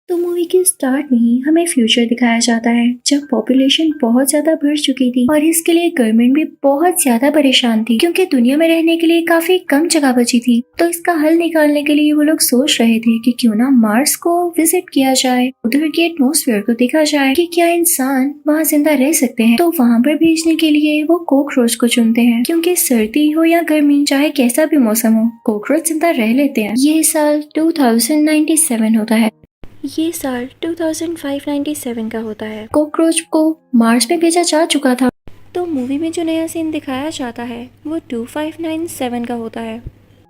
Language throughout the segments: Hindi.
तो मूवी के स्टार्ट में ही हमें फ्यूचर दिखाया जाता है जब पॉपुलेशन बहुत ज्यादा बढ़ चुकी थी और इसके लिए गवर्नमेंट भी बहुत ज्यादा परेशान थी क्योंकि दुनिया में रहने के लिए काफी कम जगह बची थी। तो इसका हल निकालने के लिए वो लोग सोच रहे थे कि क्यों ना मार्स को विजिट किया जाए, उधर के एटमॉस्फेयर को देखा जाए कि क्या इंसान वहाँ जिंदा रह सकते हैं। तो वहाँ पर भेजने के लिए वो कॉकरोच को चुनते हैं क्योंकि सर्दी हो या गर्मी चाहे कैसा भी मौसम हो कॉकरोच जिंदा रह लेते हैं। ये साल 2097 होता है। ये साल 2597 का होता है। कॉकरोच को मार्स पे भेजा जा चुका था। तो मूवी में जो नया सीन दिखाया जाता है वो 2597 का होता है,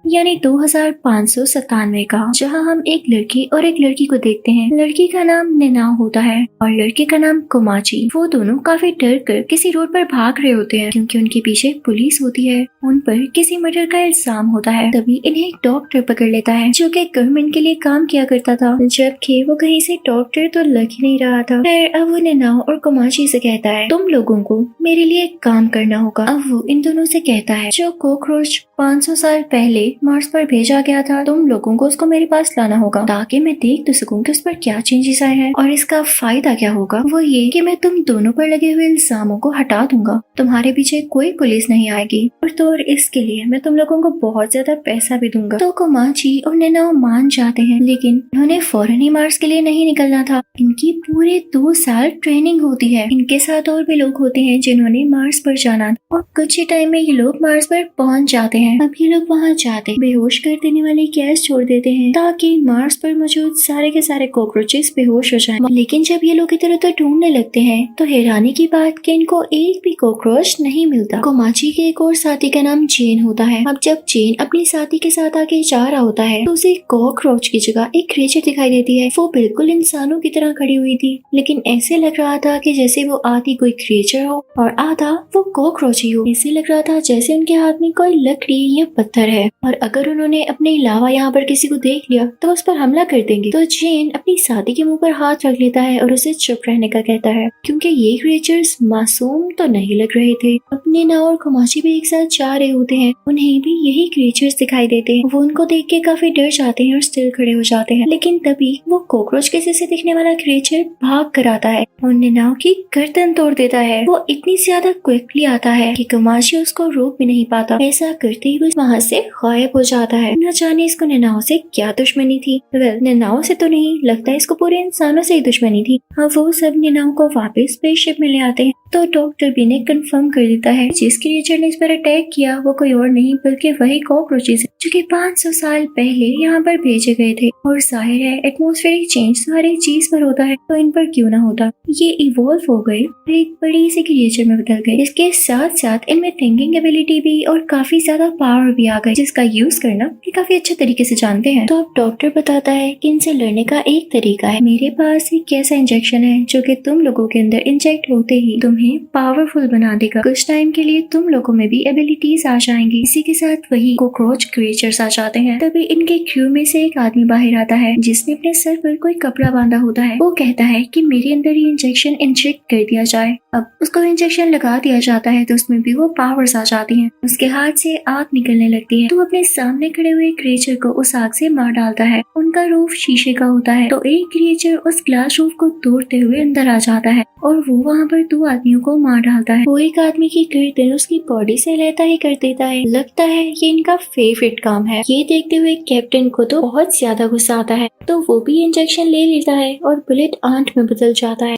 यानी 2597 का, जहां हम एक लड़की और एक लड़की को देखते हैं। लड़की का नाम नेनाओ होता है और लड़के का नाम कोमाची। वो दोनों काफी डर कर किसी रोड पर भाग रहे होते हैं क्योंकि उनके पीछे पुलिस होती है, उन पर किसी मर्डर का इल्जाम होता है। तभी इन्हें एक डॉक्टर पकड़ लेता है जो कि गवर्नमेंट के लिए काम किया करता था, जबकि वो कहीं से डॉक्टर तो लग ही नहीं रहा था। फिर अब वो नेनाओ और कोमाची से कहता है तुम लोगों को मेरे लिए एक काम करना होगा। अब वो इन दोनों से कहता है जो कॉकरोच 500 साल पहले मार्स पर भेजा गया था तुम लोगों को उसको मेरे पास लाना होगा ताकि मैं देख तो सकूं कि उस पर क्या चेंजेस आए हैं और इसका फायदा क्या होगा। वो ये कि मैं तुम दोनों पर लगे हुए इल्जामों को हटा दूंगा, तुम्हारे पीछे कोई पुलिस नहीं आएगी और तो और इसके लिए मैं तुम लोगों को बहुत ज्यादा पैसा भी दूंगा। तो कोमाची और नेनाओ मान जाते हैं, लेकिन उन्होंने फौरन ही मार्स के लिए नहीं निकलना था। इनकी पूरे 2 साल ट्रेनिंग होती है। इनके साथ और भी लोग होते हैं जिन्होंने मार्स पर जाना और कुछ ही टाइम में ये लोग मार्स पर पहुंच जाते हैं। अब ये लोग वहाँ जाते बेहोश कर देने वाली गैस छोड़ देते हैं ताकि मार्स पर मौजूद सारे के सारे कॉकरोचेस बेहोश हो जाएं। लेकिन जब ये लोग इधर उधर ढूंढने लगते हैं तो हैरानी की बात कि इनको एक भी कॉकरोच नहीं मिलता। कोमाची के एक और साथी का नाम जेन होता है। अब जब जेन अपनी साथी के साथ आगे जा रहा होता है तो उसे कॉकरोच की जगह एक क्रिएचर दिखाई देती है। वो बिल्कुल इंसानों की तरह खड़ी हुई थी, लेकिन ऐसे लग रहा था कि जैसे वो आधी कोई क्रिएचर हो और आधा वो कॉकरोच ही हो। ऐसे लग रहा था जैसे उनके हाथ में कोई लकड़ी या पत्थर है और अगर उन्होंने अपने अलावा यहाँ पर किसी को देख लिया तो उस पर हमला कर देंगे। तो जेन अपनी साथी के मुंह पर हाथ रख लेता है और उसे चुप रहने का कहता है क्योंकि ये क्रिएचर्स मासूम तो नहीं लग रहे थे। अपने नाव और कोमाची भी एक साथ जा रहे होते हैं, उन्हें भी यही क्रिएचर्स दिखाई देते हैं। वो उनको देख के काफी डर जाते हैं और स्टिल खड़े हो जाते हैं। लेकिन तभी वो कॉकरोच के जैसे दिखने वाला क्रिएचर भाग कर आता है और नेनाओ की गर्दन तोड़ देता है। वो इतनी ज्यादा क्विकली आता है कि कोमाची उसको रोक भी नहीं पाता। ऐसा करते ही वो वहाँ से गायब हो जाता है। न जाने इसको नेनाओ से क्या दुश्मनी थी। नेनाओ से तो नहीं, लगता है इसको पूरे इंसानों से ही दुश्मनी थी। हाँ, वो सब नेनाओ को वापस स्पेसशिप में ले आते हैं तो डॉक्टर भी ने कंफर्म कर देता है जिस क्रिएचर ने इस पर अटैक किया वो कोई और नहीं बल्कि वही कॉकरोचेस जो कि 500 साल पहले यहाँ पर भेजे गए थे। और जाहिर है एटमॉस्फेरिक चेंज तो हर एक चीज पर होता है, तो इन पर क्यों ना होता। ये इवॉल्व हो गए, एक बड़ी सी क्रिएचर में बदल गए। इसके साथ साथ इनमें थिंकिंग एबिलिटी भी और काफी ज्यादा पावर भी आ गई जिसका यूज करना ये काफी अच्छे तरीके से जानते हैं। तो अब डॉक्टर बताता है कि इनसे लड़ने का एक तरीका है। मेरे पास एक ऐसा इंजेक्शन है जो कि तुम लोगों के अंदर इंजेक्ट होते ही तुम्हें पावरफुल बना देगा। कुछ टाइम के लिए तुम लोगों में भी एबिलिटीज आ जाएंगी। इसी के साथ वही कॉकरोच क्रिएचर्स आ जाते हैं। तभी इनके क्रू में से एक आदमी बाहर आता है जिसने अपने सर पर कोई कपड़ा बांधा होता है। वो कहता है कि मेरे अंदर ये इंजेक्शन इंजेक्ट कर दिया जाए। अब उसको इंजेक्शन लगा दिया जाता है तो उसमें भी वो पावर्स आ जाती हैं। उसके हाथ से आग निकलने लगती है तो अपने सामने खड़े हुए क्रिएचर को उस आग से मार डालता है। उनका रूफ शीशे का होता है तो एक क्रिएचर उस ग्लास रूफ को तोड़ते हुए अंदर आ जाता है और वो वहाँ पर 2 आदमियों को मार डालता है। वो एक आदमी की गर्दन उसकी बॉडी से लेता ही कर देता है। लगता है ये इनका फेवरेट काम है। ये देखते हुए कैप्टन को तो बहुत ज्यादा गुस्सा आता है तो वो भी इंजेक्शन ले लेता है और बुलेट आंट में बदल जाता है।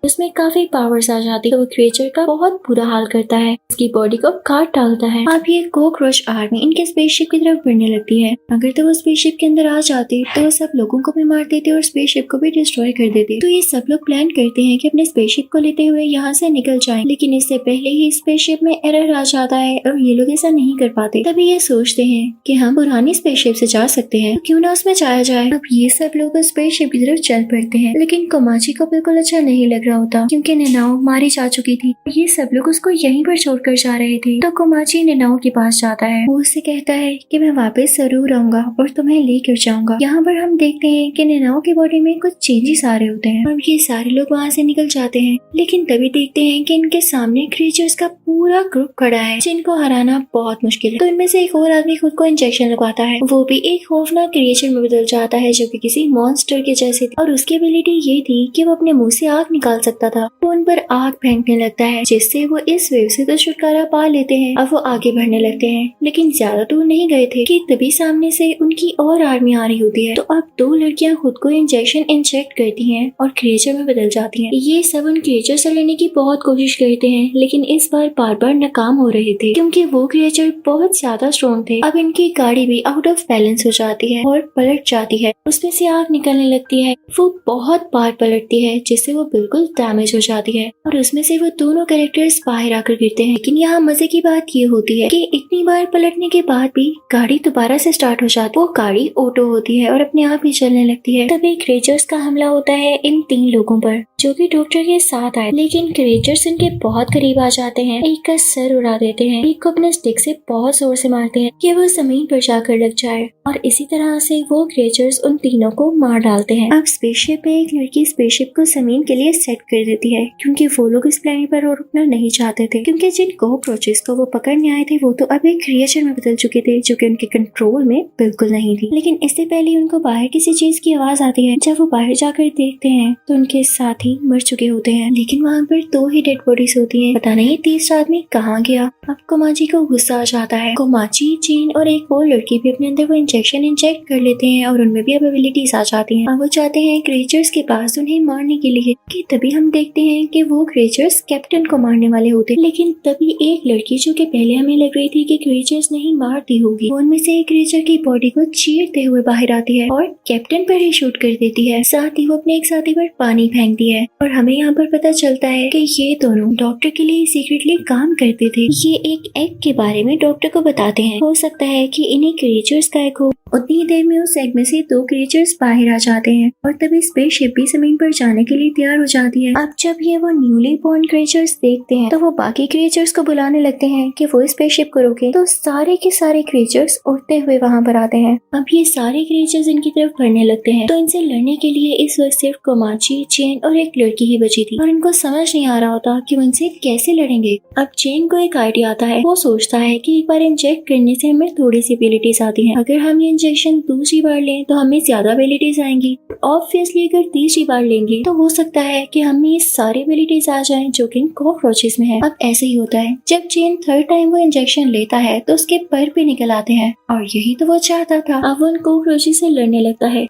उसमें काफी पावर्स आ जाती है तो वो क्रिएचर का बहुत बुरा हाल करता है, उसकी बॉडी को काट डालता है। अब ये कॉकरोच आर्मी इनके स्पेसशिप की तरफ बढ़ने लगती है। अगर तो वो स्पेसशिप के अंदर आ जाती तो वो सब लोगों को भी मार देते और स्पेसशिप को भी डिस्ट्रॉय कर देते। तो ये सब लोग प्लान करते हैं कि अपने स्पेसशिप को लेते हुए यहाँ से निकल जाएं, लेकिन इससे पहले ही स्पेसशिप में एरर आ जाता है और ये लोग ऐसा नहीं कर पाते। तभी ये सोचते हैं कि हम पुरानी स्पेसशिप से जा सकते हैं, तो क्यों ना उसमें जाया जाए। अब ये सब लोग स्पेसशिप की तरफ चल पड़ते हैं, लेकिन कोमाची को बिल्कुल अच्छा नहीं लग रहा होता क्योंकि नेनाओ मारी जा चुकी थी। ये सब लोग उसको यहीं पर छोड़कर जा रहे थे। तो कोमाची नेनाओ के पास जाता है। वो उससे कहता है कि मैं वापस जरूर आऊंगा और तुम्हें लेकर जाऊंगा। यहाँ पर हम देखते हैं कि नेनाओ की बॉडी में कुछ चेंजेस आ रहे होते हैं। अब ये सारे लोग वहाँ से निकल जाते हैं, लेकिन तभी देखते हैं कि इनके सामने क्रिएचर्स का पूरा ग्रुप खड़ा है जिनको हराना बहुत मुश्किल है। तो इनमें से एक और आदमी खुद को इंजेक्शन लगवाता है। वो भी एक खौफनाक क्रिएचर में बदल जाता है जो कि किसी मॉन्स्टर के जैसे थी और उसकी एबिलिटी ये थी कि वो अपने मुंह से आग निकाल सकता था। वो उन पर आग फेंकने लगता है जिससे वो इस वेव से तो छुटकारा पा लेते हैं। अब वो आगे बढ़ने लगते हैं, लेकिन ज्यादा दूर नहीं गए थे कि तभी सामने से उनकी और आर्मी आ रही होती है। तो अब दो लड़कियां खुद को इंजेक्शन इंजेक्ट करती हैं और क्रिएचर में बदल जाती हैं। ये सब उन क्रिएचर से लड़ने की बहुत कोशिश करते हैं, लेकिन इस बार बार नाकाम हो रहे थे क्योंकि वो क्रिएचर बहुत ज्यादा स्ट्रॉन्ग थे। अब इनकी गाड़ी भी आउट ऑफ बैलेंस हो जाती है और पलट जाती है। उसमें से आग निकलने लगती है। वो बहुत बार पलटती है जिससे वो बिल्कुल डैमेज हो जाती है और उसमें से वो दोनों कैरेक्टर्स बाहर आकर गिरते हैं। लेकिन यहाँ मजे की बात ये होती है कि इतनी बार पलटने के बाद भी गाड़ी दोबारा से स्टार्ट हो जाती है। वो गाड़ी ऑटो होती है और अपने आप ही चलने लगती है। तभी क्रिएचर्स का हमला होता है इन 3 लोगों पर जो कि डॉक्टर के साथ आए, लेकिन क्रिएचर्स इनके बहुत करीब आ जाते हैं। एक का सर उड़ा देते हैं, एक को अपने स्टिक से बहुत जोर से मारते हैं कि वो जमीन पर जाकर लग जाए और इसी तरह से वो क्रिएचर्स उन तीनों को मार डालते हैं। अब स्पेसशिप में एक लड़की स्पेसशिप को जमीन के लिए सेट कर देती है क्योंकि वो लोग इस प्लेनेट पर और रुकना नहीं चाहते थे, क्योंकि जिन कॉकरोचेस को वो पकड़ने आए थे वो तो अब एक क्रिएचर में बदल चुके थे जो कि उनके कंट्रोल में बिल्कुल नहीं थी। लेकिन इससे पहले उनको बाहर किसी चीज की आवाज आती है। जब वो बाहर जाकर देखते हैं तो उनके साथी मर चुके होते हैं, लेकिन वहाँ पर 2 ही डेड बॉडीज होती हैं। पता नहीं तीसरा आदमी कहाँ गया। अब कोमाची को गुस्सा आ जाता है। कोमाची, चेन और एक और लड़की भी अपने अंदर वो इंजेक्शन इंजेक्ट कर लेते हैं और उनमें भी अब एबिलिटीज आ जाती हैं। अब वो चाहते हैं क्रिएचर्स के पास उन्हें मारने के लिए कि तभी हम देखते हैं कि वो क्रिएचर्स कैप्टन को मारने वाले होते। लेकिन तभी एक लड़की जो कि पहले हमें लग रही थी कि क्रिएचर्स नहीं मारती होगी, वो उनमें से एक क्रिएचर की बॉडी को चीरते हुए बाहर आती है और कैप्टन पर ही शूट कर देती है। साथ ही वो अपने एक साथी पर पानी फेंकती है और हमें यहाँ पर पता चलता है कि ये दोनों डॉक्टर के लिए सीक्रेटली काम करते थे। ये एक एग के बारे में डॉक्टर को बताते हैं। हो सकता है कि इन्हीं क्रिएचर्स का एग हो। उतनी देर में उस एग में से 2 क्रिएचर्स बाहर आ जाते हैं और तभी स्पेसशिप भी जमीन पर जाने के लिए तैयार हो जाती है। अब जब ये वो न्यूली बॉर्न क्रिएचर्स देखते हैं तो वो बाकी क्रिएचर्स को बुलाने लगते हैं कि वो स्पेसशिप को रोके। तो सारे के सारे क्रिएचर्स उड़ते हुए वहाँ पर आते हैं। अब ये सारे क्रिएचर्स इनकी तरफ बढ़ने लगते हैं। तो इनसे लड़ने के लिए इस वक्त सिर्फ कोमाची, चेन और एक लड़की ही बची थी और इनको समझ नहीं आ रहा होता कि वो इनसे कैसे लड़ेंगे। अब चेन को एक आइडिया आता है। वो सोचता है कि एक बार इंजेक्ट करने से हमें थोड़ी सी एबिलिटीज आती हैं। अगर हम ये इंजेक्शन दूसरी बार लें तो हमें ज्यादा एबिलिटीज आएंगी। ऑब्वियसली अगर तीसरी बार लेंगे तो हो सकता है कि हमें ये सारी एबिलिटीज आ जाएं जो कि कॉकरोचेस में है। अब ऐसे ही होता है। जब चेन 3rd टाइम वो इंजेक्शन लेता है तो उसके पर भी निकल आते हैं और यही तो वो चाहता था। अब वो उन कॉकरोचेस से लड़ने लगता है,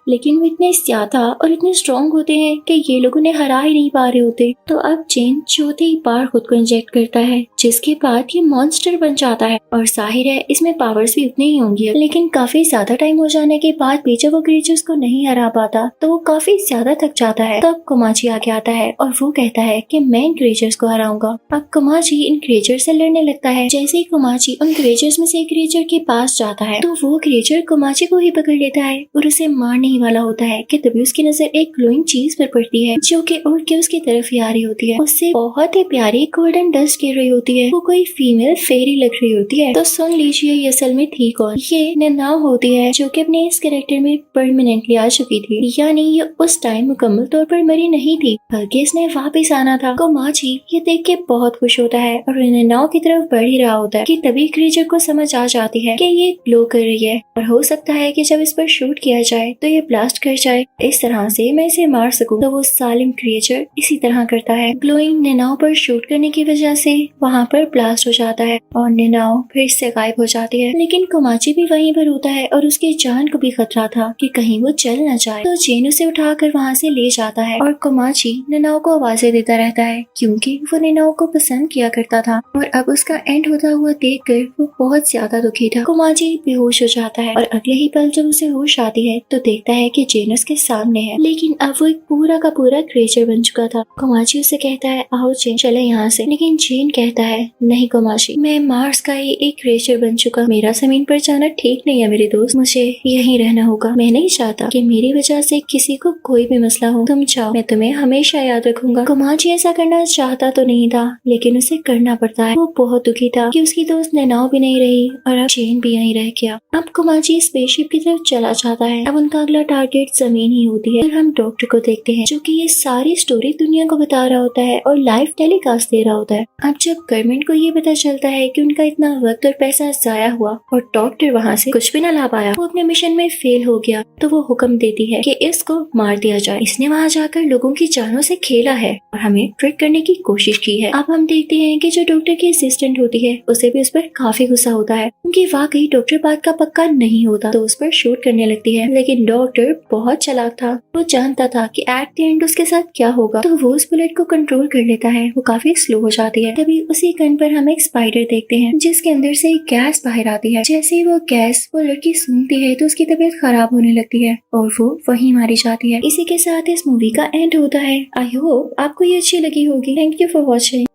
लेकिन वो इतने ज्यादा और इतने स्ट्रॉन्ग होते हैं कि ये लोग उन्हें हरा ही नहीं पा रहे होते। तो अब चेन चौथी बार खुद को इंजेक्ट करता है, जिसके बाद ये मॉन्स्टर बन जाता है और जाहिर है इसमें पावर्स भी उतने ही होंगे। लेकिन काफी ज्यादा टाइम हो जाने के बाद भी जब वो क्रिएचर्स को नहीं हरा पाता तो वो काफी ज्यादा थक जाता है। तब कोमाची आगे आता है और वो कहता है कि मैं इन क्रिएचर्स को हराऊंगा। अब कोमाची इन क्रिएचर से लड़ने लगता है। जैसे ही कोमाची उन क्रिएचर्स में से एक क्रिएचर के पास जाता है तो वो क्रिएचर कोमाची को ही पकड़ लेता है और उसे मारने वाला होता है कि तभी उसकी नजर एक ग्लोइंग चीज पर पड़ती है जो कि उड़ के उसकी तरफ ही आ रही होती है। उससे बहुत ही प्यारी गोल्डन डस्ट गिर रही होती है। वो कोई फीमेल फेरी लग रही होती है। तो सुन लीजिए ये असल में थी कौन। ये नेनाओ होती है जो कि अपने इस कैरेक्टर में परमानेंटली आ चुकी थी, यानी ये उस टाइम मुकम्मल तौर पर मरी नहीं थी बल्कि इसने वापस आना था। कोमाची ये देख के बहुत खुश होता है और नेनाओ की तरफ बढ़ ही रहा होता है कि तभी क्रिएचर को समझ आ जाती है कि ये ग्लो कर रही है और हो सकता है कि जब इस पर शूट किया जाए तो ये ब्लास्ट कर जाए, इस तरह से मैं इसे मार सकूं। तो वो सालिम क्रिएचर इसी तरह करता है। ग्लोइंग नेनाओ पर शूट करने की वजह से वहाँ पर ब्लास्ट हो जाता है और नेनाओ फिर से गायब हो जाती है। लेकिन कोमाची भी वहीं पर होता है और उसकी जान को भी खतरा था कि कहीं वो चल न जाए। तो चेन उसे उठाकर वहाँ से ले जाता है और कोमाची नेनाओ को आवाजें देता रहता है क्योंकि वो नेनाओ को पसंद किया करता था और अब उसका एंड होता हुआ देखकर वो बहुत ज्यादा दुखी था। कोमाची बेहोश हो जाता है और अगले ही पल जब उसे होश आती है तो देखता लगता है कि जेन उसके सामने है, लेकिन अब वो एक पूरा का पूरा क्रिएचर बन चुका था। कोमाची उसे कहता है आओ जेन चले यहाँ से, लेकिन जेन कहता है नहीं कोमाची, मैं मार्स का ही एक क्रिएचर बन चुका, मेरा जमीन पर जाना ठीक नहीं है मेरे दोस्त, मुझे यहीं रहना होगा। मैं नहीं चाहता कि मेरी वजह से किसी को कोई भी मसला हो, तुम जाओ, मैं तुम्हें हमेशा याद रखूंगा। कोमाची ऐसा करना चाहता तो नहीं था, लेकिन उसे करना पड़ता है। वो बहुत दुखी था कि उसकी दोस्त नैनाओ भी नहीं रही और अब जेन भी यहीं रह गया। अब कोमाची स्पेसशिप की तरफ चला जाता है। अब उनका अगला टारगेट जमीन ही होती है। फिर हम डॉक्टर को देखते हैं जो कि ये सारी स्टोरी दुनिया को बता रहा होता है और लाइव टेलीकास्ट दे रहा होता है। अब जब गवर्नमेंट को ये पता चलता है कि उनका इतना वक्त और पैसा जाया हुआ और डॉक्टर वहाँ से कुछ भी न ला पाया, वो अपने मिशन में फेल हो गया, तो वो हुक्म देती है कि इसको मार दिया जाए। इसने वहाँ जाकर लोगों की जानों से खेला है और हमें ट्रिक करने की कोशिश की है। अब हम देखते हैं कि जो डॉक्टर की असिस्टेंट होती है उसे भी उस पर काफी गुस्सा होता है, क्योंकि वाकई डॉक्टर बात का पक्का नहीं होता, तो उस पर शूट करने लगती है। लेकिन डॉक्टर बहुत चालाक था, वो जानता था कि एट द एंड उसके साथ क्या होगा, तो वो उस बुलेट को कंट्रोल कर लेता है। वो काफी स्लो हो जाती है। तभी उसी गन पर हम एक स्पाइडर देखते हैं जिसके अंदर से एक गैस बाहर आती है। जैसे ही वो गैस वो लड़की सूंघती है तो उसकी तबीयत खराब होने लगती है और वो वहीं मारी जाती है। इसी के साथ इस मूवी का एंड होता है। आई होप आपको ये अच्छी लगी होगी। Thank you for watching.